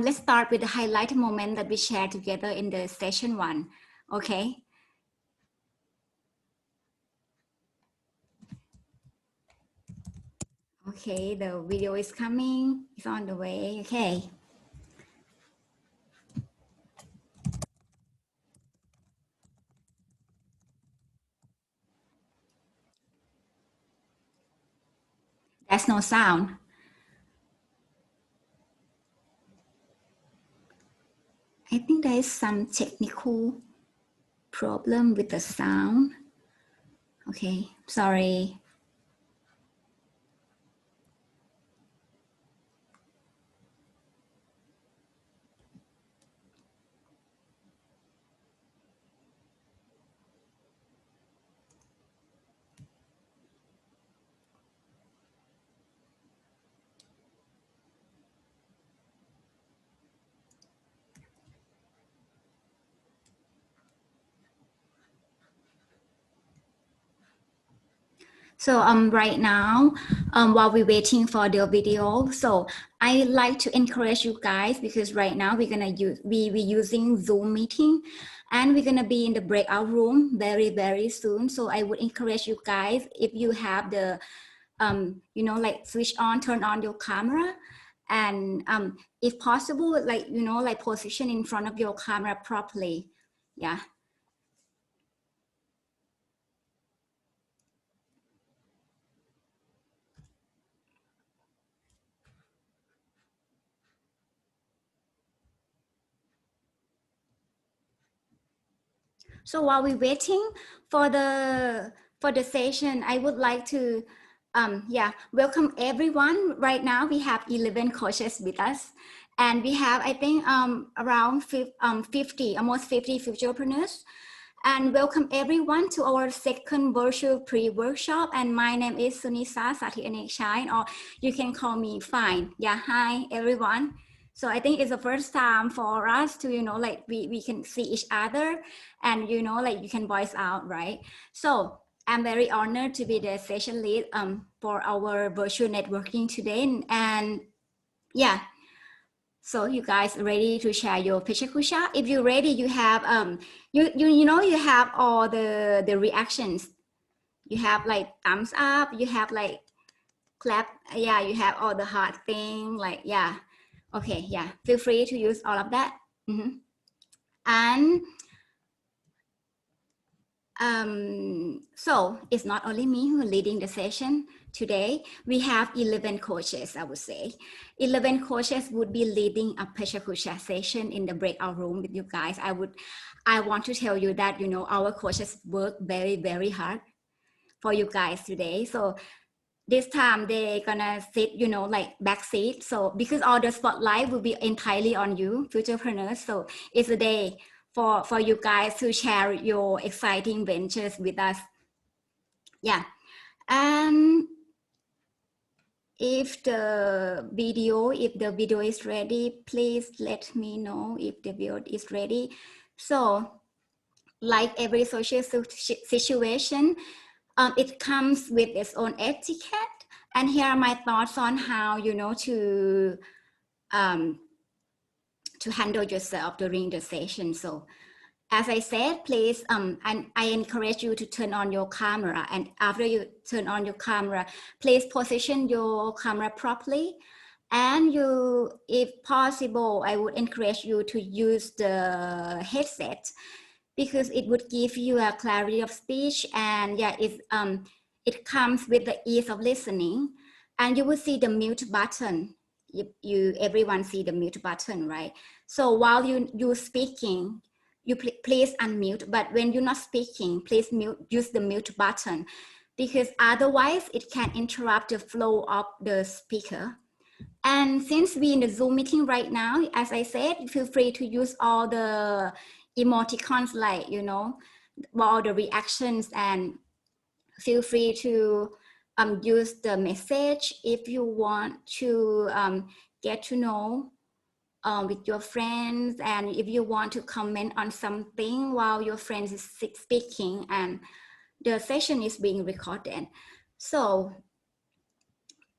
Let's start with the highlight moment that we shared together in the session 1. Okay. Okay, the video is coming. It's on the way. Okay. There's no sound. I think there is some technical problem with the sound. Okay, sorry. So right now, while we're waiting for the video, so I like to encourage you guys, because right now we're gonna we're using Zoom meeting, and we're gonna be in the breakout room very soon. So I would encourage you guys, if you have the you know, like turn on your camera, and if possible, like, you know, like position in front of your camera properly. Yeah. So while we're waiting for the session, I would like to welcome everyone. Right now we have 11 coaches with us, and we have, I think, around 50, almost 50 futurepreneurs. And welcome everyone to our second virtual pre-workshop. And my name is Sunisa Sathi, or you can call me Fine. Yeah, hi everyone. So I think it's the first time for us to, you know, like we can see each other, and, you know, like you can voice out, right? So I'm very honored to be the session lead for our virtual networking today. And yeah, so you guys ready to share your picture kusha? If you're ready, you have you know, you have all the reactions. You have like thumbs up, you have like clap, yeah, you have all the heart thing, like, yeah. Okay, yeah, feel free to use all of that. And so it's not only me who leading the session today. We have 11 coaches, I would say. 11 coaches would be leading a Peshakusha session in the breakout room with you guys. I want to tell you that, you know, our coaches work very hard for you guys today. So this time they're gonna sit, you know, like back seat. So because all the spotlight will be entirely on you, futurepreneurs. So it's a day for you guys to share your exciting ventures with us. Yeah. And if the video is ready, please let me know if the video is ready. So like every social situation, it comes with its own etiquette. And here are my thoughts on how, you know, to handle yourself during the session. So as I said, please, and I encourage you to turn on your camera. And after you turn on your camera, please position your camera properly. And you, if possible, I would encourage you to use the headset, because it would give you a clarity of speech. And yeah, it comes with the ease of listening. And you will see the mute button. Everyone see the mute button, right? So while you're speaking, you please unmute, but when you're not speaking, please use the mute button, because otherwise it can interrupt the flow of the speaker. And since we're in the Zoom meeting right now, as I said, feel free to use all the emoticons, like, you know, all the reactions, and feel free to use the message if you want to get to know with your friends, and if you want to comment on something while your friend is speaking, and the session is being recorded. So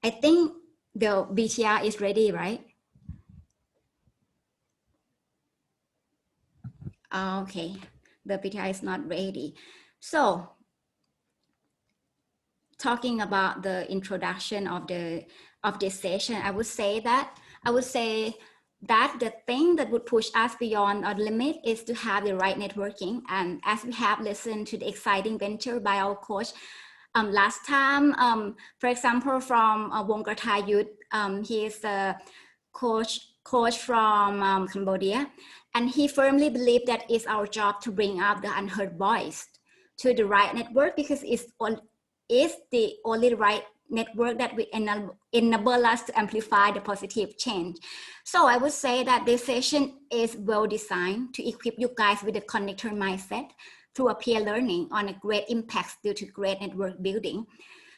I think the VTR is ready, right? Okay, the VTR is not ready. So talking about the introduction of this session, I would say that the thing that would push us beyond our limit is to have the right networking. And as we have listened to the exciting venture by our coach last time, for example, from Wongkarthai Youth, he is a coach from Cambodia, and he firmly believes that it's our job to bring up the unheard voice to the right network, because it's the only right network that will enable us to amplify the positive change. So I would say that this session is well designed to equip you guys with a connector mindset through a peer learning on a great impacts due to great network building.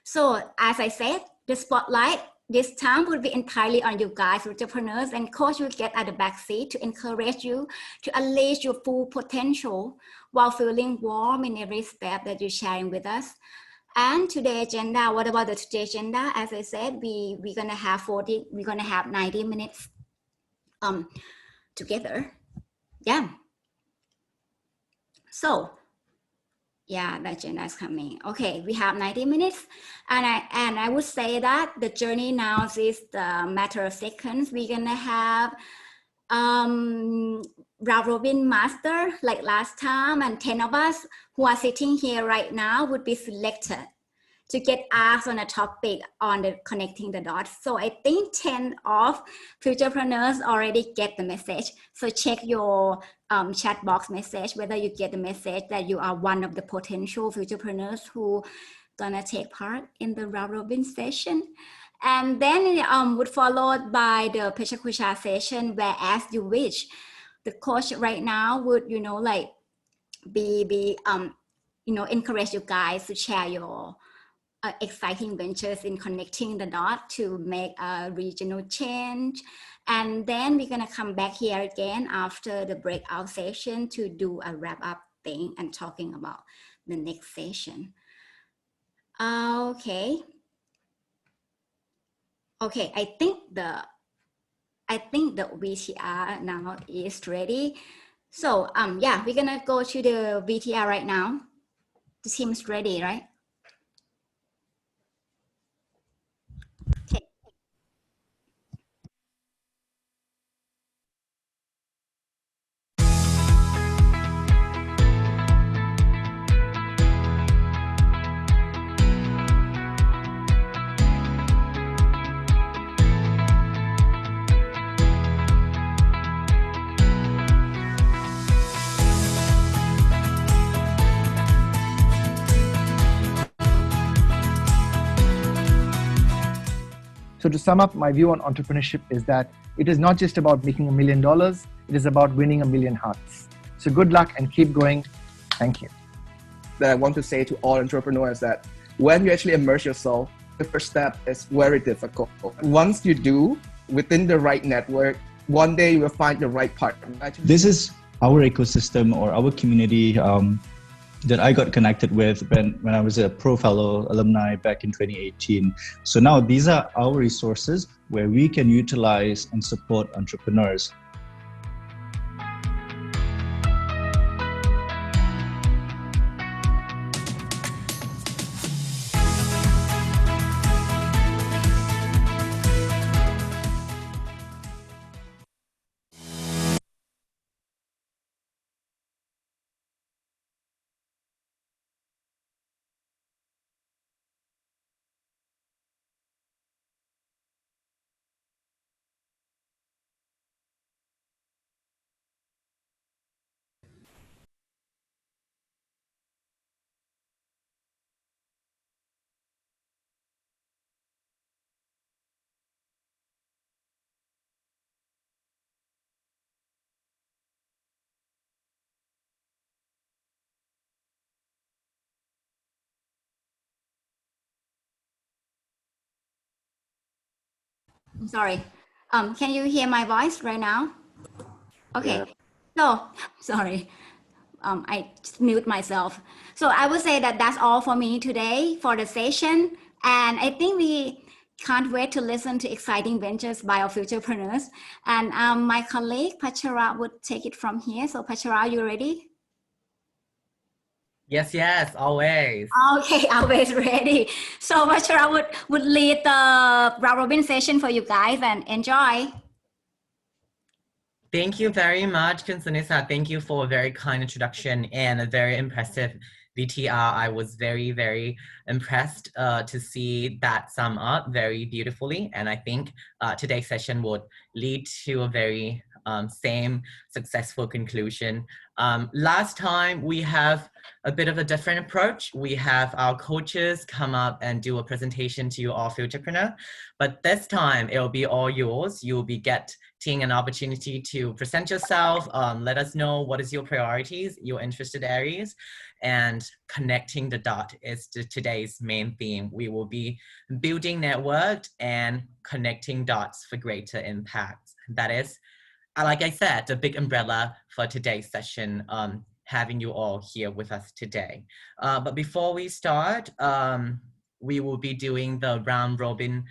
So as I said, the spotlight this time will be entirely on you guys, entrepreneurs, and coach will get at the backseat to encourage you to unleash your full potential while feeling warm in every step that you're sharing with us. And today's agenda, what about the today's agenda? As I said, we're gonna have 90 minutes together. Yeah. So yeah, the agenda is coming. Okay, we have 90 minutes. And I would say that the journey now is the matter of seconds. We're gonna have round robin master like last time, and 10 of us who are sitting here right now would be selected to get asked on a topic on the connecting the dots. So I think 10 of futurepreneurs already get the message. So check your chat box message, whether you get the message that you are one of the potential futurepreneurs who gonna take part in the round robin session. And then would followed by the Pecha Kusha session, where as you wish. The coach right now would, encourage you guys to share your exciting ventures in connecting the dots to make a regional change. And then we're gonna come back here again after the breakout session to do a wrap up thing and talking about the next session. Okay, I think the VTR now is ready. So yeah, we're gonna go to the VTR right now. The team is ready, right? Okay. So to sum up, my view on entrepreneurship is that it is not just about making $1 million, it is about winning 1 million hearts. So good luck and keep going. Thank you. That I want to say to all entrepreneurs that when you actually immerse yourself, the first step is very difficult. Once you do, within the right network, one day you will find the right partner. This is our ecosystem or our community that I got connected with when I was a Pro Fellow alumni back in 2018. So now these are our resources where we can utilize and support entrepreneurs. I'm sorry. Can you hear my voice right now? Okay. Yeah. So, sorry. I just mute myself. So I would say that that's all for me today for the session. And I think we can't wait to listen to exciting ventures by our futurepreneurs. And my colleague Pachara would take it from here. So Pachara, you ready? Yes, yes, always. Okay, always ready. So Pachara would lead the round robin session for you guys, and enjoy. Thank you very much, Kunsanisa. Thank you for a very kind introduction and a very impressive VTR. I was very, very impressed to see that sum up very beautifully. And I think today's session would lead to a very same successful conclusion. Last time we have a bit of a different approach. We have our coaches come up and do a presentation to you all futurepreneur, but this time it'll be all yours. You'll be getting an opportunity to present yourself, let us know what is your priorities, your interested areas, and connecting the dot is today's main theme. We will be building network and connecting dots for greater impact. That is, like I said, the big umbrella for today's session, having you all here with us today. But before we start, we will be doing the round robin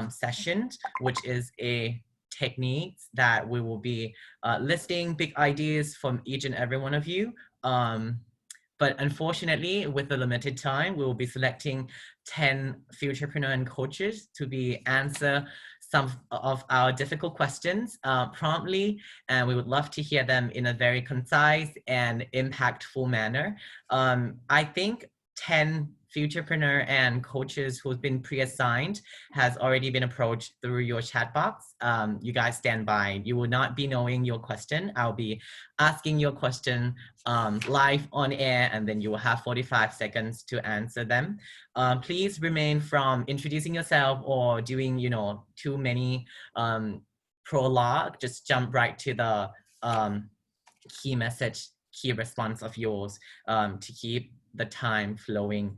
session, which is a technique that we will be listing big ideas from each and every one of you. But unfortunately, with the limited time, we will be selecting 10 futurepreneur and coaches to be answer some of our difficult questions promptly, and we would love to hear them in a very concise and impactful manner. I think 10 futurepreneur and coaches who've been pre-assigned has already been approached through your chat box. You guys stand by. You will not be knowing your question. I'll be asking your question live on air, and then you will have 45 seconds to answer them. Please remain from introducing yourself or doing, too many prologue. Just jump right to the key message, key response of yours to keep the time flowing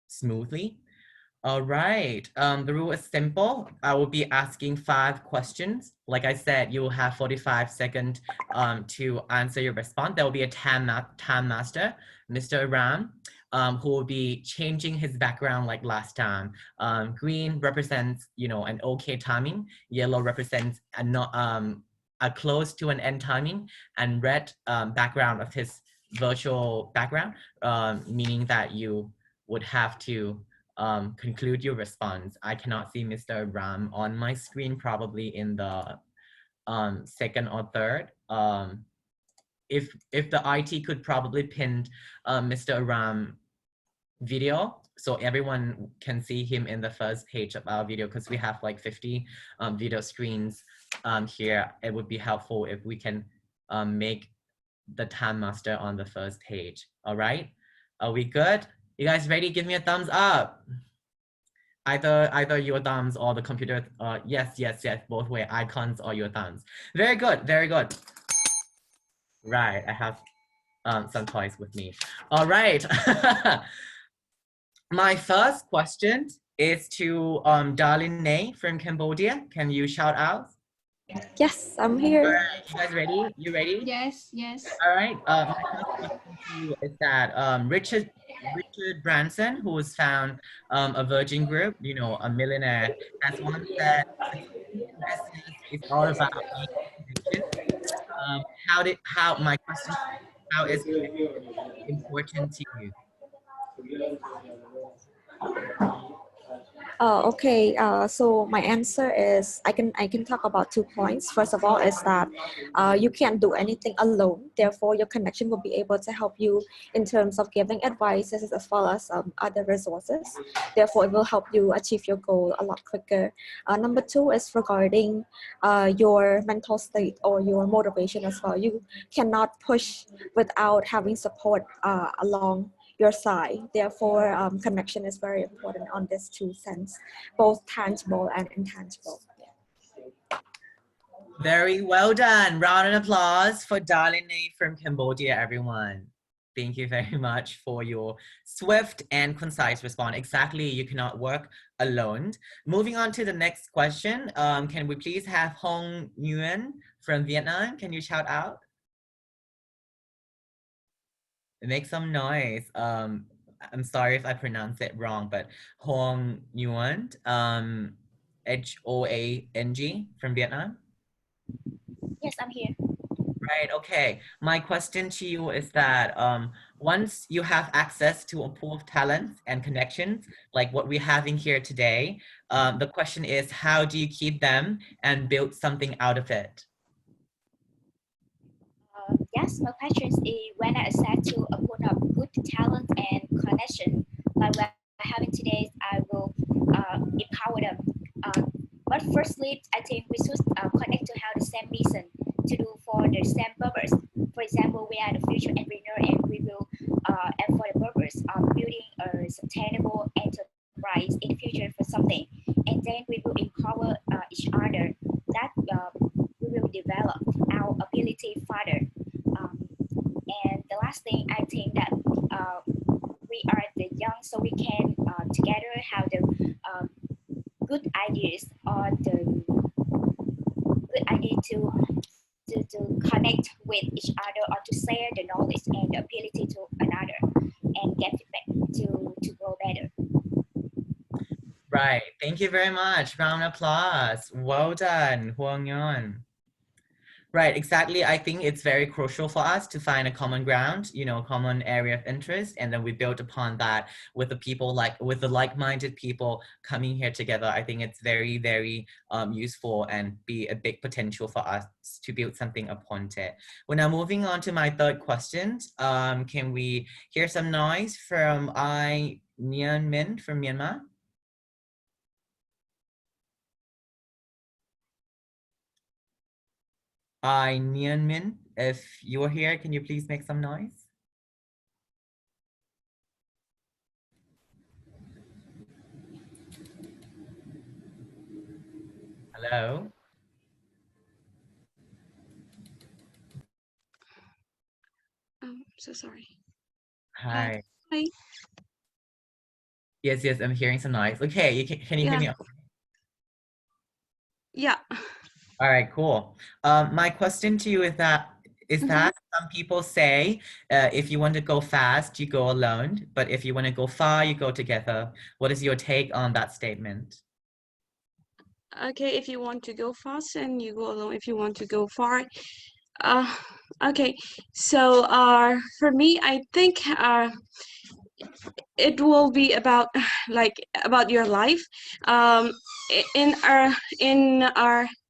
smoothly. All right, the rule is simple. I will be asking 5 questions. Like I said, you will have 45 seconds to answer your response. There will be a time master, Mr. Ram, who will be changing his background like last time. Green represents, an okay timing. Yellow represents a close to an end timing, and red background of his virtual background, meaning that you would have to conclude your response. I cannot see Mr. Ram on my screen, probably in the second or third. If the IT could probably pin Mr. Ram video so everyone can see him in the first page of our video, because we have like 50 video screens here. It would be helpful if we can make the time master on the first page. All right, are we good? You guys ready? Give me a thumbs up. Either your thumbs or the computer. Yes, both way, icons or your thumbs. Very good, very good. Right, I have some toys with me. All right. My first question is to Darlene Nay from Cambodia. Can you shout out? Yes, I'm here. All right, you guys ready? You ready? Yes. All right. My first question to you is that Richard Branson, who was found a Virgin Group, a millionaire, has once said, business is all about connection. My question, how is it important to you? Okay. So my answer is I can talk about 2 points. First of all, is that you can't do anything alone. Therefore, your connection will be able to help you in terms of giving advice as well as other resources. Therefore, it will help you achieve your goal a lot quicker. Number 2 is regarding your mental state or your motivation as well. You cannot push without having support along your side. Therefore, connection is very important on these 2 sense, both tangible and intangible. Yeah. Very well done. Round of applause for Darlene Nay from Cambodia, everyone. Thank you very much for your swift and concise response. Exactly, you cannot work alone. Moving on to the next question. Can we please have Hong Nguyen from Vietnam? Can you shout out? Make some noise. I'm sorry if I pronounce it wrong, but Hoang Nguyen, Hoang from Vietnam. Yes, I'm here. Right, okay. My question to you is that once you have access to a pool of talents and connections, like what we're having here today, the question is, how do you keep them and build something out of it? Yes, my question is when I access to a pool of good talent and connection, like we're having today, I will empower them. Uh, but firstly, I think we should connect to have the same mission to do for the same purpose. For example, we are the future entrepreneur and we will and for the purpose of building a sustainable enterprise in the future for something. And then we will empower each other that we will develop our ability further. And the last thing, I think that we are the young, so we can together have the good ideas or the good idea to connect with each other or to share the knowledge and the ability to another and get feedback to grow better. Right, thank you very much. Round of applause. Well done, Huang Yuan. Right, exactly. I think it's very crucial for us to find a common ground, you know, common area of interest, and then we build upon that with the people with the like-minded people coming here together. I think it's very, very useful and be a big potential for us to build something upon it. We're now moving on to my third question. Can we hear some noise from I Nhan Min from Myanmar? I Nhan Min, if you're here, can you please make some noise? Hello? So sorry. Hi. Hi. Yes, I'm hearing some noise. Okay, can you hear me? Yeah. All right, cool. My question to you is that some people say if you want to go fast, you go alone, but if you want to go far, you go together. What is your take on that statement? Okay, if you want to go fast and you go alone, if you want to go far. Okay, so for me, I think it will be about about your life.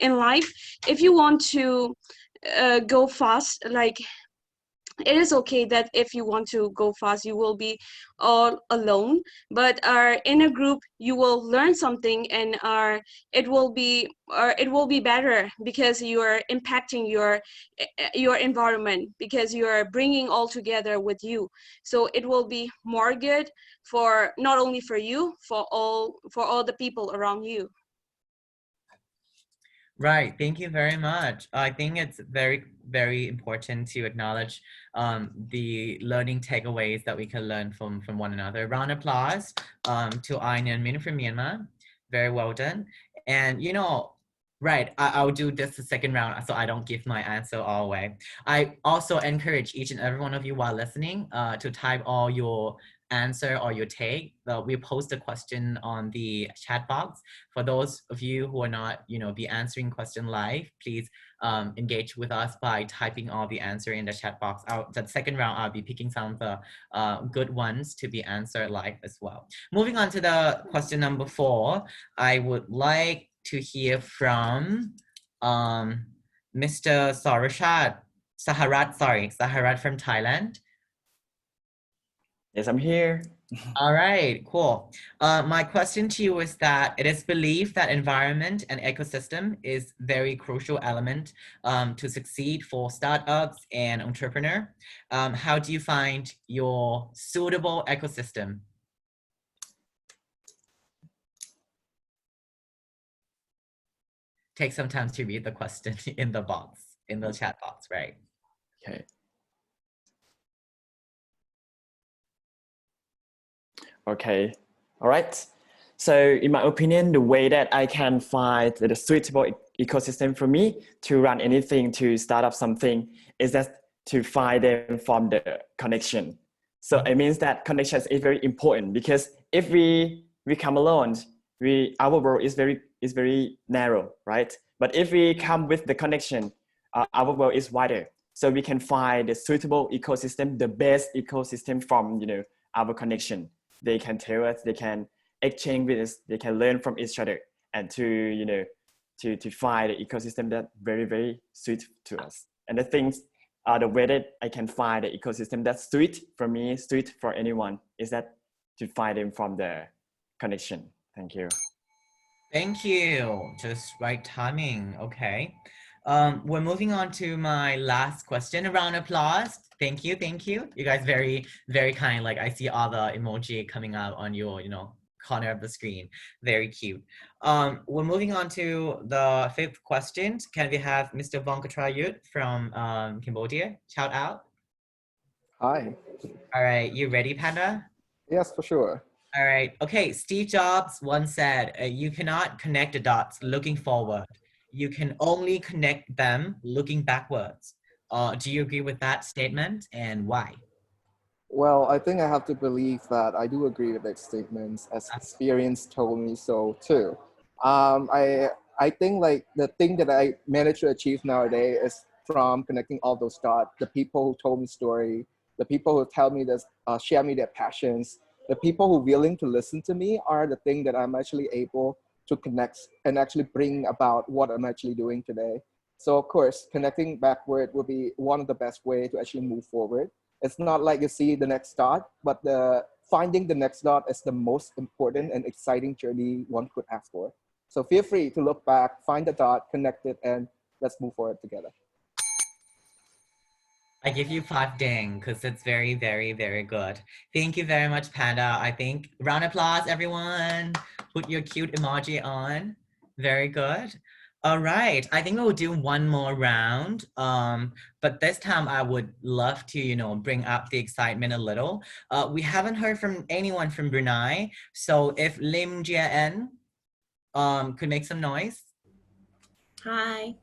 In life, if you want to go fast, like it is okay that if you want to go fast you will be all alone, but in a group you will learn something, and it will be better because you are impacting your environment, because you are bringing all together with you. So it will be more good for not only for you, for all the people around you. Right, thank you very much. I think it's very, very important to acknowledge the learning takeaways that we can learn from one another. Round of applause to Ayn and Min from Myanmar. Very well done. And you know, right, I'll do this the second round so I don't give my answer all away. I also encourage each and every one of you while listening to type all your answer or your take. We post a question on the chat box. For those of you who are not, be answering question live, please engage with us by typing all the answer in the chat box. The second round, I'll be picking some of the good ones to be answered live as well. Moving on to the question number 4, I would like to hear from Mr. Saharat from Thailand. Yes, I'm here. All right, cool. My question to you is that it is believed that environment and ecosystem is very crucial element to succeed for startups and entrepreneur. How do you find your suitable ecosystem? Take some time to read the question in the box, in the chat box, right? Okay. Okay, all right. So in my opinion, the way that I can find the suitable ecosystem for me to run anything, to start up something, is that to find them from the connection. So it means that connections is very important, because if we come alone, our world is very narrow, right? But if we come with the connection, our world is wider. So we can find the suitable ecosystem, the best ecosystem from our connection. They can tell us, they can exchange with us, they can learn from each other, and to find the ecosystem that very suit to us. And the things the way that I can find the ecosystem that's sweet for me, sweet for anyone, is that to find them from the connection. Thank you. Thank you. Just right timing. Okay. We're moving on to my last question. A round of applause. Thank you. Thank you. You guys very kind. Like, I see all the emoji coming out on your, corner of the screen. Very cute. We're moving on to the fifth question. Can we have Mr. Vonkatrayut from Cambodia? Shout out. Hi. All right. You ready, Panda? Yes, for sure. All right. Okay. Steve Jobs once said, you cannot connect the dots looking forward. You can only connect them looking backwards. Do you agree with that statement, and why? Well, I think I have to believe that I do agree with that statement, as experience told me so too. I think like the thing that I managed to achieve nowadays is from connecting all those dots. The people who told me story, the people who tell me this, share me their passions, the people who are willing to listen to me are the thing that I'm actually able to connect and actually bring about what I'm actually doing today. So of course, connecting backward will be one of the best way to actually move forward. It's not like you see the next dot, but finding the next dot is the most important and exciting journey one could ask for. So feel free to look back, find the dot, connect it, and let's move forward together. I give you 5 ding because it's very good. Thank you very much, Panda. I think round of applause, everyone. Put your cute emoji on. Very good. All right, I think we'll do one more round. But this time I would love to, bring up the excitement a little. We haven't heard from anyone from Brunei. So if Lim Jia En could make some noise. Hi.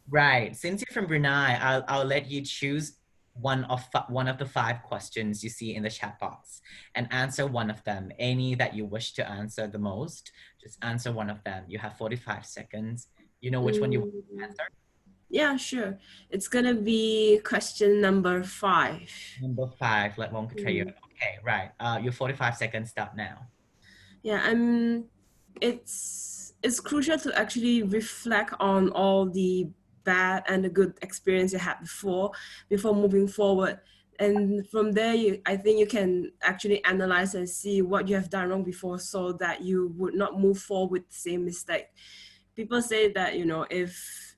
Right, since you're from Brunei, I'll let you choose one of the 5 questions you see in the chat box and answer one of them. Any that you wish to answer the most, just answer one of them. You have 45 seconds. You know which one you want to answer? Yeah, sure. It's gonna be question number 5. Number 5, let one try you. Okay, right. Your 45 seconds start now. Yeah, it's crucial to actually reflect on all the bad and the good experience you had before moving forward. And from there, I think you can actually analyze and see what you have done wrong before so that you would not move forward with the same mistake. People say that, if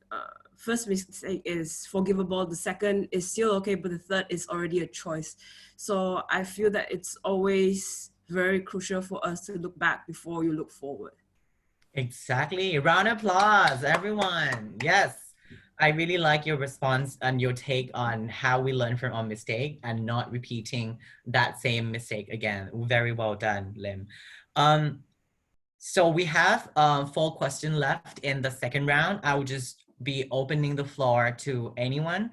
first mistake is forgivable, the second is still okay, but the third is already a choice. So I feel that it's always very crucial for us to look back before you look forward. Exactly. Round of applause, everyone. Yes. I really like your response and your take on how we learn from our mistake and not repeating that same mistake again. Very well done, Lim. So we have 4 questions left in the second round. I will just be opening the floor to anyone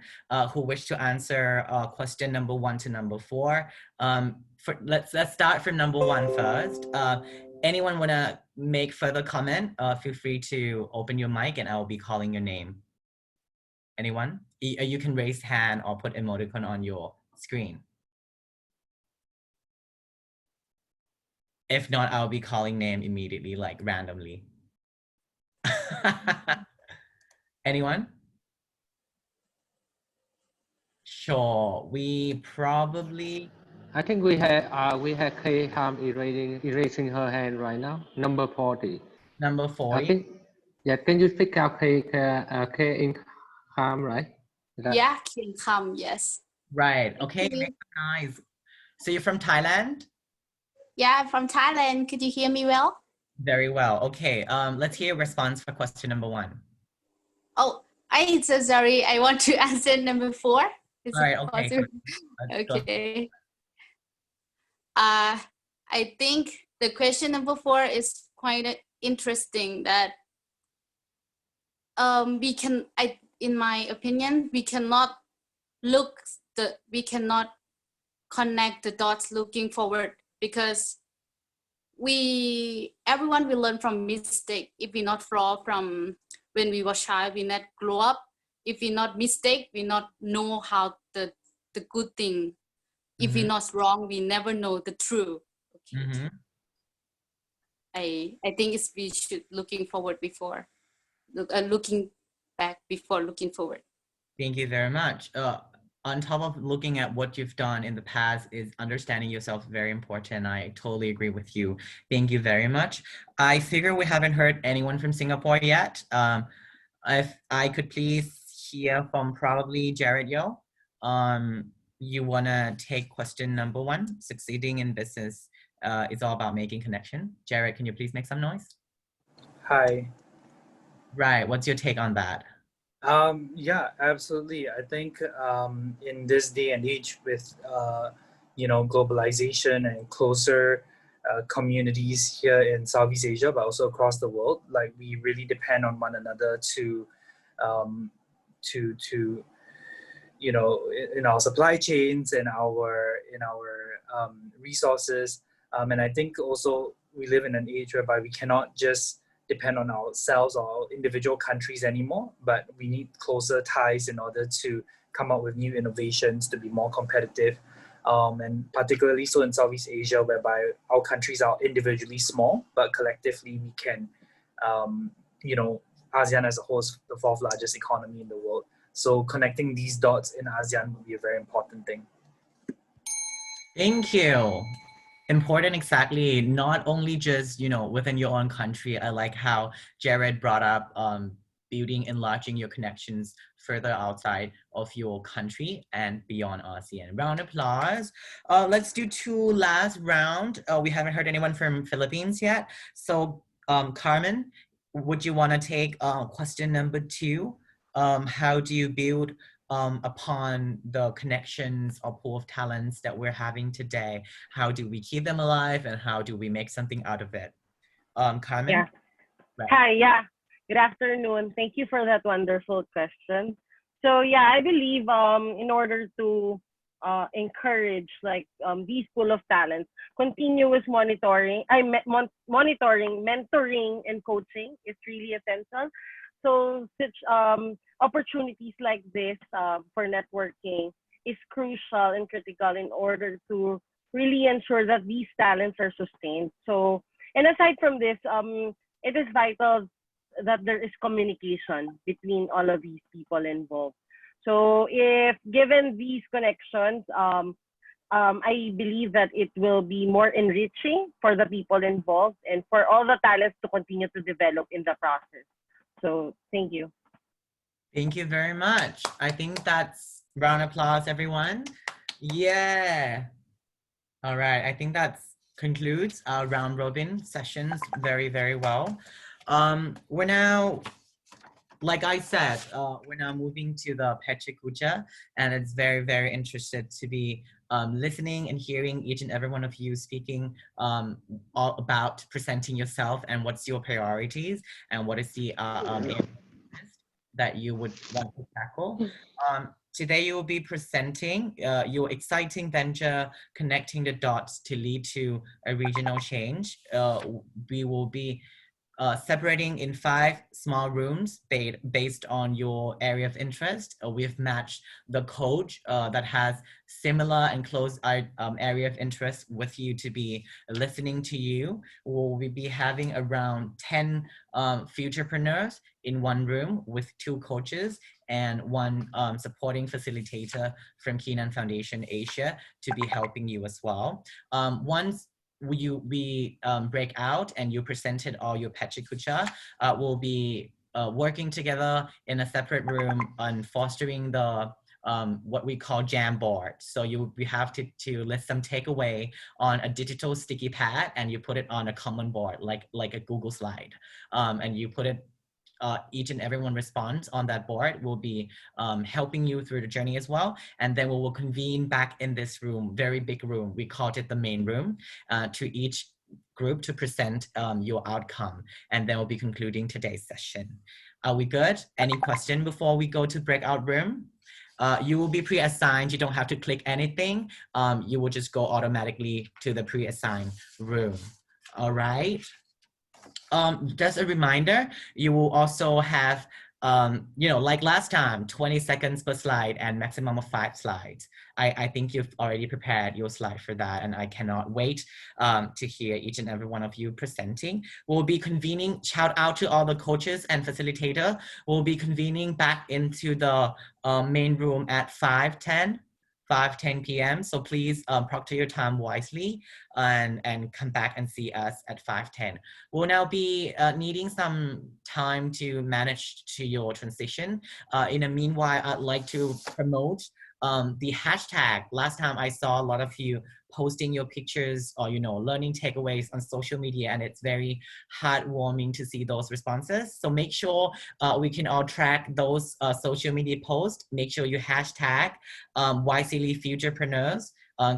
who wish to answer question number 1 to number 4. Let's start from number 1 first. Anyone want to make further comment? Feel free to open your mic and I will be calling your name. Anyone? You can raise hand or put emoticon on your screen. If not, I'll be calling name immediately, like randomly. Anyone? Sure, we probably... I think we have Kay Ham erasing her hand right now. Number 40. Number 40? I think, yeah, can you pick out Kay in Ham, right? Yeah, King Ham, yes. Right, okay, nice. So you're from Thailand? Yeah, I'm from Thailand. Could you hear me well? Very well, okay. Let's hear a response for question number 1. Oh, I'm so sorry. I want to answer number 4. Is all right, it okay. possible? Okay. I think the question number 4 is quite interesting that in my opinion, we cannot connect the dots looking forward, because everyone will learn from mistake. If we not fall from when we were child, we not grow up. If we not mistake, we not know how the good thing. If we not wrong, we never know the truth. Okay. I think we should looking forward before looking back before looking forward. Thank you very much. On top of looking at what you've done in the past, is understanding yourself very important. I totally agree with you. Thank you very much. I figure we haven't heard anyone from Singapore yet. If I could please hear from probably Jared Yo. You wanna take question number 1, succeeding in business is all about making connection. Jared, can you please make some noise? Hi. Right, what's your take on that? Yeah, absolutely. I think in this day and age with globalization and closer communities here in Southeast Asia, but also across the world, like we really depend on one another to in our supply chains, in our resources, and I think also we live in an age whereby we cannot just depend on ourselves or our individual countries anymore, but we need closer ties in order to come up with new innovations to be more competitive, and particularly so in Southeast Asia, whereby our countries are individually small, but collectively we can, ASEAN as a whole is the 4th largest economy in the world. So connecting these dots in ASEAN would be a very important thing. Thank you. Important, exactly. Not only just, within your own country. I like how Jared brought up building, enlarging your connections further outside of your country and beyond ASEAN. Round of applause. Let's do 2 last round. We haven't heard anyone from Philippines yet. So Carmen, would you want to take question number 2? How do you build upon the connections or pool of talents that we're having today? How do we keep them alive, and how do we make something out of it? Carmen? Yeah. Right. Hi, yeah. Good afternoon. Thank you for that wonderful question. So yeah, I believe in order to encourage these pool of talents, continuous monitoring, mentoring, and coaching is really essential. So such opportunities like this for networking is crucial and critical in order to really ensure that these talents are sustained. So, and aside from this, it is vital that there is communication between all of these people involved. So if given these connections, I believe that it will be more enriching for the people involved and for all the talents to continue to develop in the process. So thank you. Thank you very much. I think that's round of applause, everyone. Yeah. All right. I think that concludes our round robin sessions very, very well. We're now, like I said, we're now moving to the Pecha Kucha, and it's very, very interested to be listening and hearing each and every one of you speaking all about presenting yourself and what's your priorities and what is the that you would want to tackle. Today you will be presenting your exciting venture, connecting the dots to lead to a regional change. We will be separating in 5 small rooms based on your area of interest. We've matched the coach that has similar and close area of interest with you to be listening to you. We'll be having around 10 futurepreneurs in 1 room with 2 coaches and 1 supporting facilitator from Keenan Foundation Asia to be helping you as well. Once we break out and you presented all your Pecha Kucha, we'll be working together in a separate room on fostering the what we call jam board. So we have to list some takeaway on a digital sticky pad, and you put it on a common board like a Google slide, and you put it. Each and everyone responds on that board. Will be helping you through the journey as well. And then we will convene back in this room, very big room. We called it the main room, to each group to present your outcome. And then we'll be concluding today's session. Are we good? Any question before we go to breakout room? You will be pre-assigned. You don't have to click anything. You will just go automatically to the pre-assigned room. All right. Just a reminder, you will also have, you know, like last time, 20 seconds per slide and maximum of 5 slides. I think you've already prepared your slide for that, and I cannot wait to hear each and every one of you presenting. We'll be convening, shout out to all the coaches and facilitator. We'll be convening back into the main room at 5:10 p.m. So please proctor your time wisely and come back and see us at 5:10. We'll now be needing some time to manage to your transition. In the meanwhile, I'd like to promote the hashtag. Last time I saw a lot of you posting your pictures or, you know, learning takeaways on social media, and it's very heartwarming to see those responses. So make sure we can all track those social media posts. Make sure you hashtag YCLE Futurepreneurs.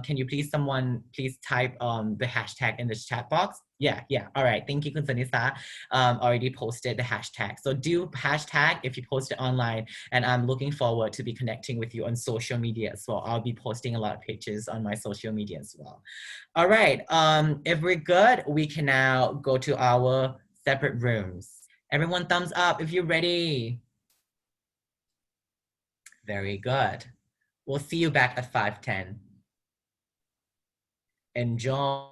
Can you please, someone please type the hashtag in the chat box? Yeah. All right. Thank you, Kun Sanisa. Already posted the hashtag. So do hashtag if you post it online, and I'm looking forward to be connecting with you on social media as well. I'll be posting a lot of pictures on my social media as well. All right. If we're good, we can now go to our separate rooms. Everyone thumbs up if you're ready. Very good. We'll see you back at 5:10. Enjoy.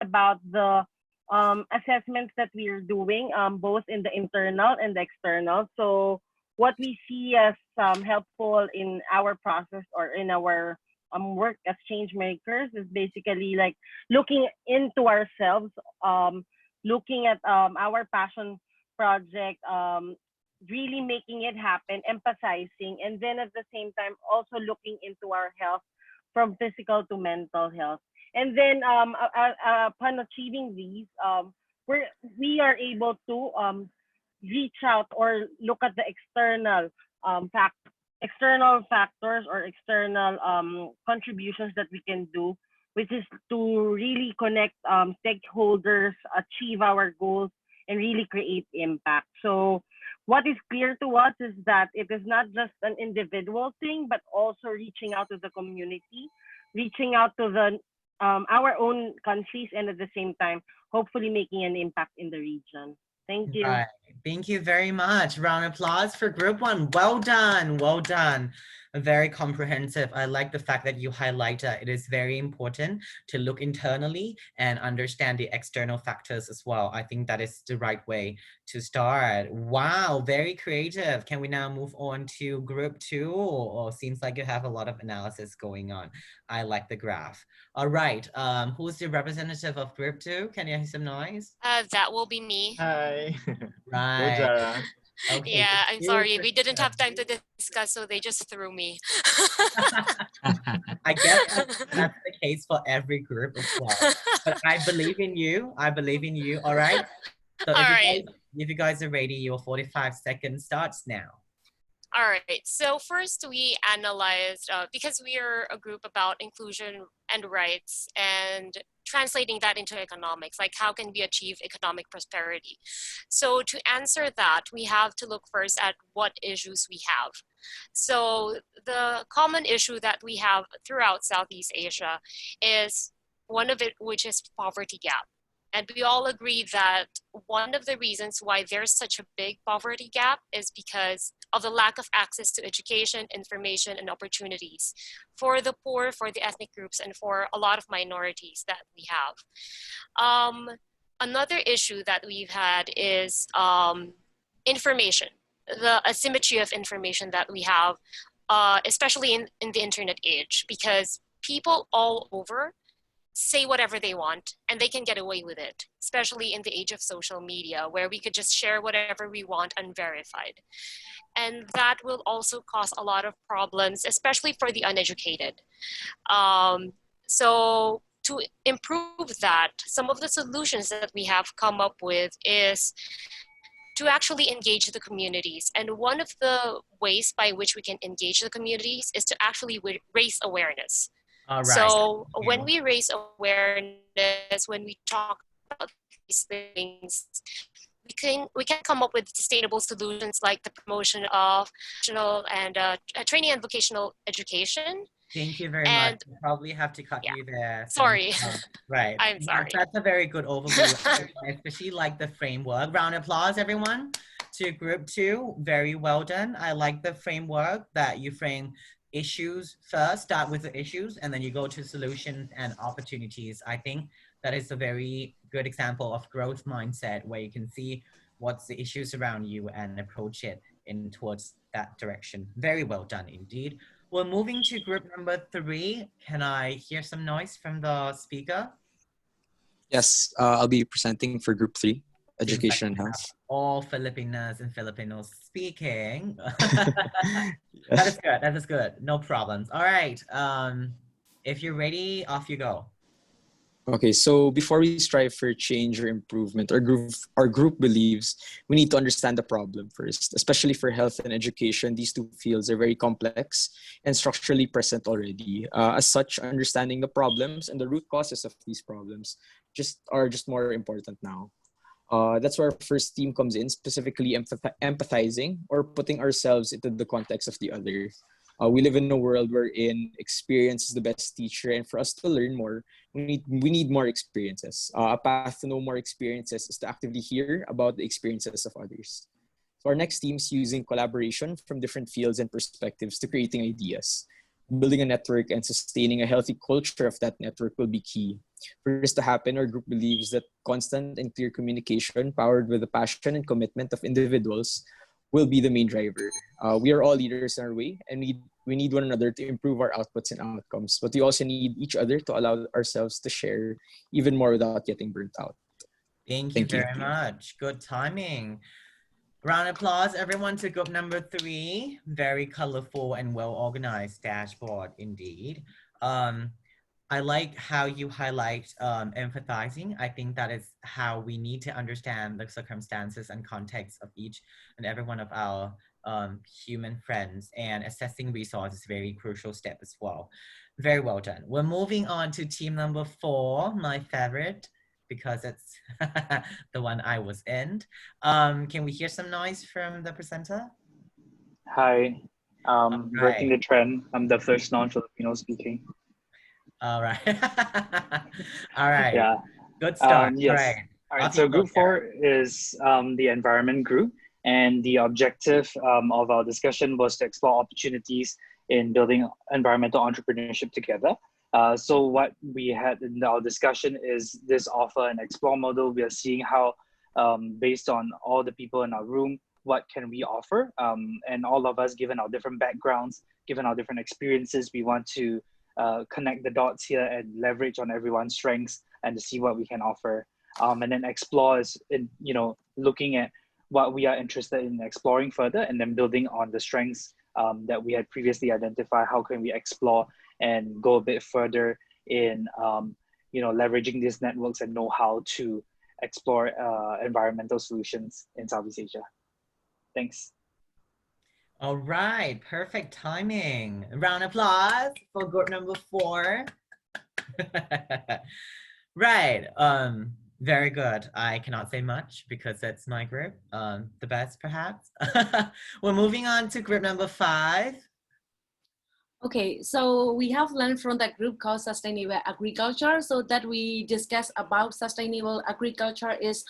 About the assessments that we are doing, both in the internal and the external. So what we see as helpful in our process or in our work as change makers is basically like looking into ourselves, looking at our passion project, really making it happen, emphasizing, and then at the same time also looking into our health from physical to mental health. And then upon achieving these, we are able to reach out or look at the external external factors or external contributions that we can do, which is to really connect stakeholders, achieve our goals, and really create impact. So what is clear to us is that it is not just an individual thing, but also reaching out to the community, reaching out to the our own countries, and at the same time, hopefully making an impact in the region. Thank you. Right. Thank you very much. Round of applause for group one. Well done. Well done. Very comprehensive. I like the fact that you highlight that it is very important to look internally and understand the external factors as well. I think that is the right way to start. Wow, very creative. Can we now move on to group two? Or seems like you have a lot of analysis going on. I like the graph. All right. Who's the representative of group two? Can you hear some noise? That will be me. Hi. Right. Okay. Yeah, I'm sorry. We didn't have time to discuss, so they just threw me. I guess that's the case for every group as well. But I believe in you. I believe in you. All right. So if you guys are ready, your 45 seconds starts now. All right. So first we analyzed, because we are a group about inclusion and rights and translating that into economics, like how can we achieve economic prosperity? So to answer that, we have to look first at what issues we have. So the common issue that we have throughout Southeast Asia is one of it, which is poverty gap. And we all agree that one of the reasons why there's such a big poverty gap is because of the lack of access to education, information, and opportunities for the poor, for the ethnic groups, and for a lot of minorities that we have. Another issue that we've had is information, the asymmetry of information that we have, especially in the internet age, because people all over say whatever they want and they can get away with it, especially in the age of social media where we could just share whatever we want unverified. And that will also cause a lot of problems, especially for the uneducated. So to improve that, some of the solutions that we have come up with is to actually engage the communities. And one of the ways by which we can engage the communities is to actually raise awareness. All right. So when we raise awareness, when we talk about these things, we can come up with sustainable solutions like the promotion of vocational and training and vocational education. Thank you very much. I probably have to cut you there. Sorry. Right. I'm sorry. That's a very good overview. I especially like the framework. Round of applause, everyone, to group 2. Very well done. I like the framework that you frame issues first, start with the issues, and then you go to solutions and opportunities. I think that is a very good example of growth mindset where you can see what's the issues around you and approach it in towards that direction. Very well done indeed. We're moving to group number 3. Can I hear some noise from the speaker? Yes, I'll be presenting for group 3, education and health. All Filipinas and Filipinos speaking. That is good. That is good. No problems. All right. If you're ready, off you go. Okay, so before we strive for change or improvement, our group believes we need to understand the problem first, especially for health and education. These two fields are very complex and structurally present already. As such, understanding the problems and the root causes of these problems are just more important now. That's where our first team comes in, specifically empathizing or putting ourselves into the context of the other. We live in a world wherein experience is the best teacher, and for us to learn more, we need more experiences. A path to know more experiences is to actively hear about the experiences of others. So our next team is using collaboration from different fields and perspectives to creating ideas. Building a network and sustaining a healthy culture of that network will be key. For this to happen, our group believes that constant and clear communication, powered with the passion and commitment of individuals, will be the main driver. We are all leaders in our way, and we need one another to improve our outputs and outcomes, but we also need each other to allow ourselves to share even more without getting burnt out. Thank you very much. Good timing. Round of applause, everyone, to group number 3. Very colorful and well-organized dashboard indeed. I like how you highlight empathizing. I think that is how we need to understand the circumstances and context of each and every one of our human friends, and assessing resources is a very crucial step as well. Very well done. We're moving on to team number 4, my favorite, because it's the one I was in. Can we hear some noise from the presenter? Hi, breaking the trend. I'm the first non-Filipino speaking. All right. All right. Yeah. Good start. Yes. All right. So group 4 is the environment group, and the objective of our discussion was to explore opportunities in building environmental entrepreneurship together. So what we had in our discussion is this offer and explore model. We are seeing how, based on all the people in our room, what can we offer? And all of us, given our different backgrounds, given our different experiences, we want to connect the dots here and leverage on everyone's strengths and to see what we can offer. And then explore is, looking at what we are interested in exploring further, and then building on the strengths that we had previously identified. How can we explore and go a bit further in, leveraging these networks and know how to explore environmental solutions in Southeast Asia. Thanks. All right, perfect timing. Round of applause for group number 4. Right, very good. I cannot say much because that's my group, the best perhaps. We're moving on to group number 5. Okay, so we have learned from that group called Sustainable Agriculture. So that we discuss about sustainable agriculture is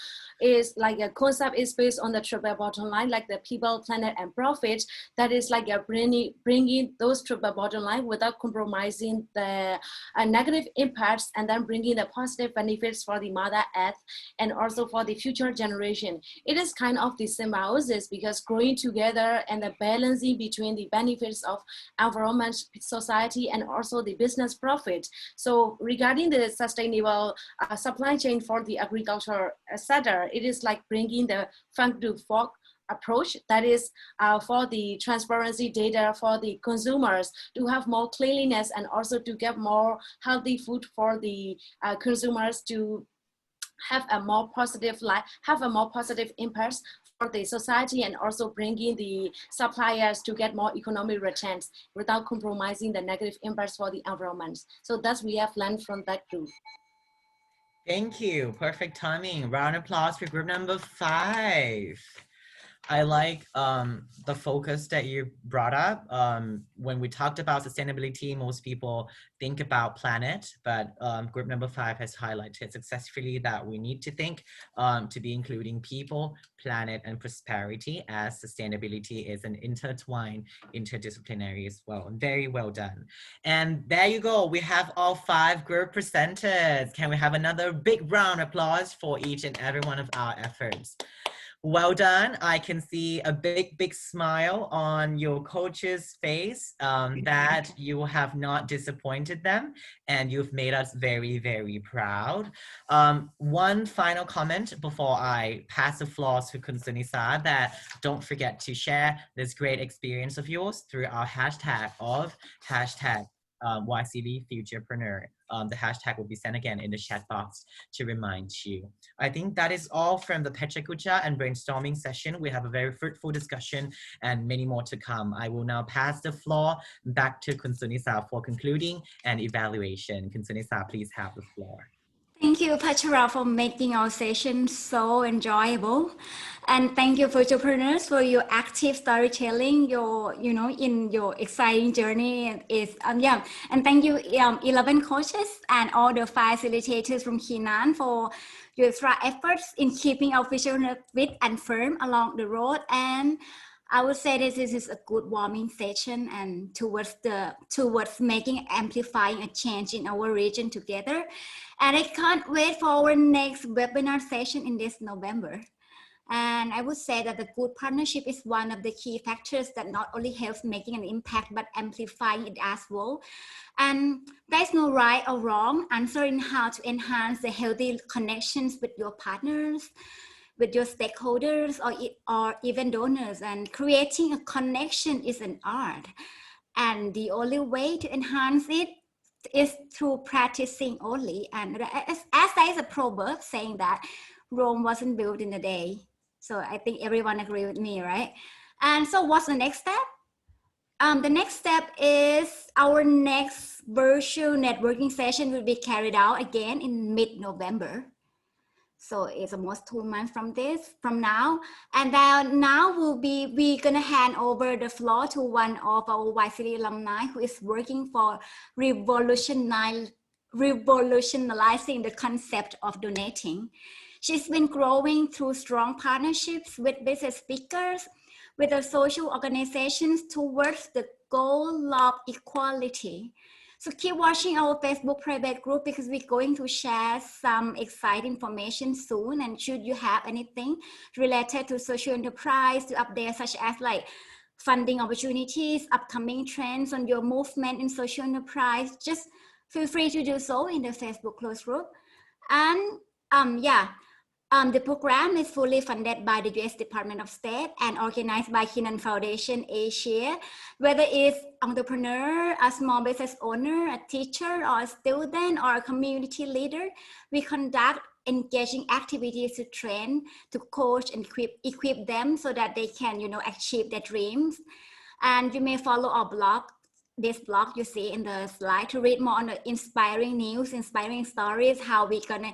like a concept is based on the triple bottom line, like the people, planet, and profit. That is like a bringing those triple bottom line without compromising the negative impacts, and then bringing the positive benefits for the Mother Earth and also for the future generation. It is kind of the symbiosis, because growing together and the balancing between the benefits of environment, society, and also the business profit. So regarding the sustainable supply chain for the agriculture sector, it is like bringing the farm to fork approach, that is for the transparency data for the consumers to have more cleanliness and also to get more healthy food for the consumers to have a more positive life, have a more positive impact for the society, and also bringing the suppliers to get more economic returns without compromising the negative impacts for the environment. So that's we have learned from that group. Thank you. Perfect timing. Round of applause for group number 5. I like the focus that you brought up. When we talked about sustainability, most people think about planet, but group number 5 has highlighted successfully that we need to think to be including people, planet, and prosperity, as sustainability is an intertwined, interdisciplinary as well. Very well done. And there you go. We have all 5 group presenters. Can we have another big round of applause for each and every one of our efforts? Well done. I can see a big smile on your coach's face, that you have not disappointed them and you've made us very proud. One final comment before I pass the floor to Kunsunisa, that don't forget to share this great experience of yours through our hashtag of YCB Futurepreneur. The hashtag will be sent again in the chat box to remind you. I think that is all from the Pechakucha and brainstorming session. We have a very fruitful discussion and many more to come. I will now pass the floor back to Kunsunisa for concluding and evaluation. Kunsunisa, please have the floor. Thank you, Pachara, for making our session so enjoyable. And thank you, Futurepreneurs, for your active storytelling, in your exciting journey. And thank you, 11 coaches and all the facilitators from Henan for your extra efforts in keeping our vision fit and firm along the road. And I would say this is a good warming session and towards making, amplifying a change in our region together. And I can't wait for our next webinar session in this November. And I would say that the good partnership is one of the key factors that not only helps making an impact, but amplifying it as well. And there's no right or wrong answer in how to enhance the healthy connections with your partners, with your stakeholders, or even donors. And creating a connection is an art. And the only way to enhance it is through practicing only. And as there is a proverb saying that Rome wasn't built in a day. So I think everyone agree with me, right? And so what's the next step? The next step is our next virtual networking session will be carried out again in mid-November. So it's almost 2 months from now. And then now we're gonna hand over the floor to one of our YCD alumni who is working for revolutionizing the concept of donating. She's been growing through strong partnerships with business speakers, with the social organizations towards the goal of equality. So keep watching our Facebook private group because we're going to share some exciting information soon. And should you have anything related to social enterprise to update, such as like funding opportunities, upcoming trends on your movement in social enterprise, just feel free to do so in the Facebook closed group. And the program is fully funded by the US Department of State and organized by Henan Foundation Asia. Whether it's entrepreneur, a small business owner, a teacher, or a student, or a community leader, we conduct engaging activities to train, to coach, and equip them so that they can, achieve their dreams. And you may follow our blog, this blog you see in the slide, to read more on the inspiring news, inspiring stories, how we're gonna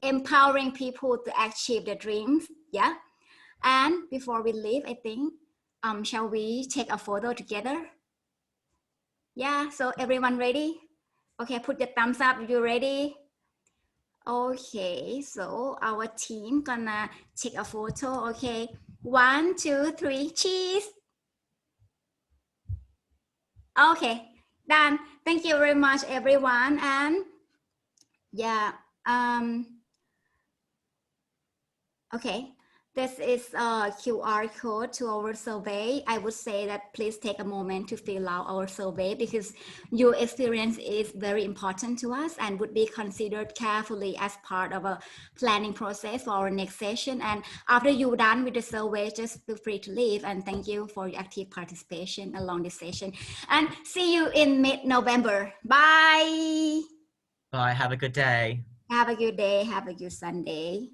empowering people to achieve their dreams. Yeah. And before we leave, I think, shall we take a photo together? Yeah, so everyone ready? Okay, put your thumbs up if you're ready. Okay, so our team gonna take a photo. Okay, 1, 2, 3, cheese. Okay, done. Thank you very much, everyone. And yeah, okay, this is a QR code to our survey. I would say that please take a moment to fill out our survey because your experience is very important to us and would be considered carefully as part of a planning process for our next session. And after you're done with the survey, just feel free to leave. And thank you for your active participation along this session. And see you in mid-November. Bye. Bye. Have a good day. Have a good day. Have a good Sunday.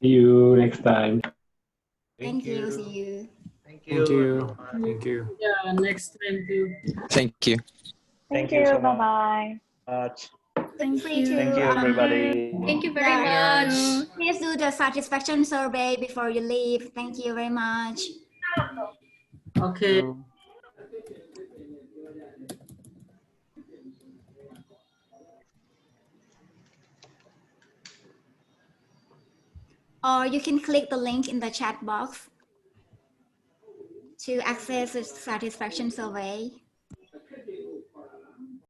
See you next time. Thank you. See you. Thank you. Thank you. Yeah, next time too. Thank you. Thank you so bye much. Thank you. Thank you, everybody. Thank you very much. Please do the satisfaction survey before you leave. Thank you very much. Okay. Or you can click the link in the chat box to access the satisfaction survey.